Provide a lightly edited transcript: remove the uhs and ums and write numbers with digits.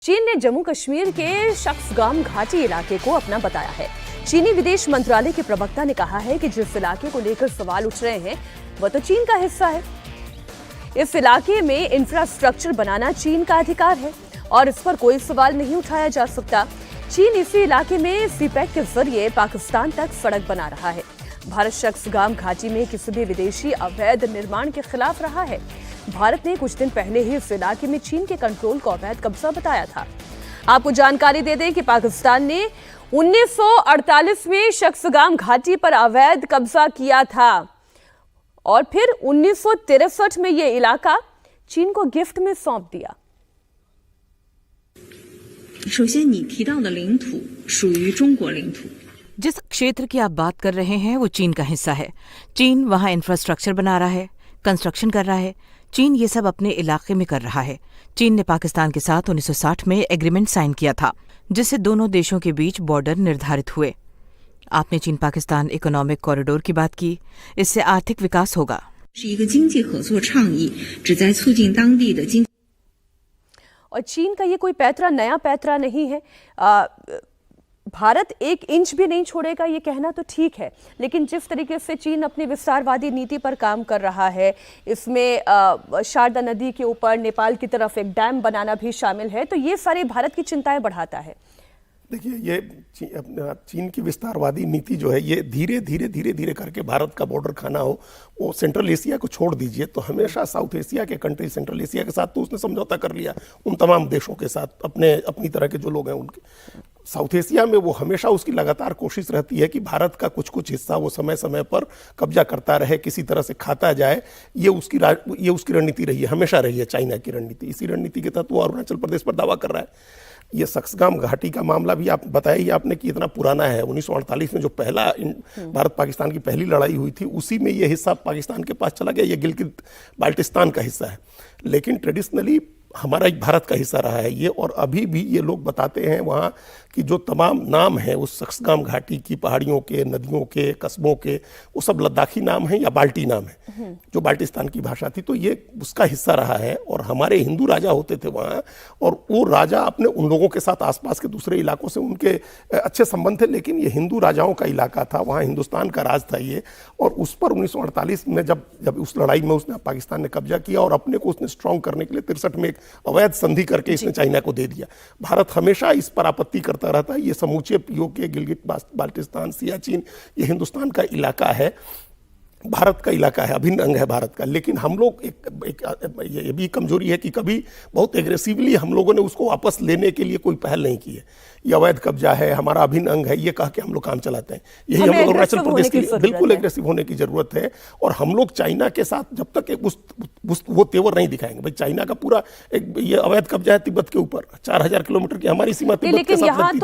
चीन ने जम्मू कश्मीर के शख्सगाम घाटी इलाके को अपना बताया है। चीनी विदेश मंत्रालय के प्रवक्ता ने कहा है कि जिस इलाके को लेकर सवाल उठ रहे हैं वह तो चीन का हिस्सा है। इस इलाके में इंफ्रास्ट्रक्चर बनाना चीन का अधिकार है और इस पर कोई सवाल नहीं उठाया जा सकता। चीन इसी इलाके में सीपैक के जरिए पाकिस्तान तक सड़क बना रहा है। भारत शख्सगाम घाटी में किसी भी विदेशी अवैध निर्माण के खिलाफ रहा है। भारत ने कुछ दिन पहले ही इस इलाके में चीन के कंट्रोल को अवैध कब्जा बताया था। आपको जानकारी दे दें कि पाकिस्तान ने 1948 में शख्सगाम घाटी पर अवैध कब्जा किया था और फिर 1963 में यह इलाका चीन को गिफ्ट में सौंप दिया। 首先，你提到的领土属于中国领土。 जिस क्षेत्र की आप बात कर रहे हैं वो चीन का हिस्सा है। चीन वहाँ इंफ्रास्ट्रक्चर बना रहा है, कंस्ट्रक्शन कर रहा है। चीन ये सब अपने इलाके में कर रहा है। चीन ने पाकिस्तान के साथ 1960 में एग्रीमेंट साइन किया था, जिससे दोनों देशों के बीच बॉर्डर निर्धारित हुए। आपने चीन पाकिस्तान इकोनॉमिक कॉरिडोर की बात की, इससे आर्थिक विकास होगा। 是一个经济合作倡议，旨在促进当地的经。 और चीन का ये कोई पैतरा नया पैतरा नहीं है। भारत 1 इंच भी नहीं छोड़ेगा ये कहना तो ठीक है, लेकिन जिस तरीके से चीन अपनी विस्तारवादी नीति पर काम कर रहा है, इसमें शारदा नदी के ऊपर नेपाल की तरफ एक डैम बनाना भी शामिल है, तो ये सारी भारत की चिंताएं बढ़ाता है। देखिए, ये चीन की विस्तारवादी नीति जो है ये धीरे धीरे करके भारत का बॉर्डर खाना हो। वो सेंट्रल एशिया को छोड़ दीजिए तो हमेशा साउथ एशिया के कंट्री, सेंट्रल एशिया के साथ तो उसने समझौता कर लिया उन तमाम देशों के साथ, अपनी तरह के जो लोग हैं उनके। साउथ एशिया में वो हमेशा उसकी लगातार कोशिश रहती है कि भारत का कुछ हिस्सा वो समय समय पर कब्जा करता रहे, किसी तरह से खाता जाए। ये उसकी रणनीति रही है, हमेशा रही है चाइना की रणनीति। इसी रणनीति के तहत वो अरुणाचल प्रदेश पर दावा कर रहा है। ये शख्सगाम घाटी का मामला भी आप बताइए आपने कि इतना पुराना है। 1948 में जो पहला भारत पाकिस्तान की पहली लड़ाई हुई थी, उसी में ये हिस्सा पाकिस्तान के पास चला गया। ये गिलगित बाल्टिस्तान का हिस्सा है, लेकिन ट्रेडिशनली हमारा एक भारत का हिस्सा रहा है ये। और अभी भी ये लोग बताते हैं वहाँ कि जो तमाम नाम हैं उस शख्सगाम घाटी की, पहाड़ियों के, नदियों के, कस्बों के, वो सब लद्दाखी नाम हैं या बाल्टी नाम है, जो बाल्टिस्तान की भाषा थी। तो ये उसका हिस्सा रहा है। और हमारे हिंदू राजा होते थे वहाँ, और वो राजा अपने उन लोगों के साथ आसपास के दूसरे इलाकों से उनके अच्छे संबंध थे, लेकिन ये हिंदू राजाओं का इलाका था, वहाँ हिंदुस्तान का राज था ये। और उस पर 1948 में जब उस लड़ाई में उसने पाकिस्तान ने कब्जा किया और अपने को उसने स्ट्रॉन्ग करने के लिए 63 में एक अवैध संधि करके इसने चाइना को दे दिया। भारत हमेशा इस पर आपत्ति करता रहता है। ये समूचे पीओके, गिलगित बाल्टिस्तान, सियाचिन, ये हिंदुस्तान का इलाका है, भारत का इलाका है, अभिन्न अंग है भारत का। लेकिन हम लोग ये भी कमजोरी है कि कभी बहुत एग्रेसिवली हम लोगों ने उसको वापस लेने के लिए कोई पहल नहीं की है। ये अवैध कब्जा है, हमारा अभिन्न अंग है, ये कह के हम लोग काम चलाते हैं। यही हम लोग अरुणाचल प्रदेश के लिए बिल्कुल एग्रेसिव होने की जरूरत है। और हम लोग चाइना के साथ जब तक वो तेवर नहीं दिखाएंगे, भाई चाइना का पूरा ये अवैध कब्जा है तिब्बत के ऊपर, 4000 किलोमीटर की हमारी सीमा तिब्बत के साथ लगती है।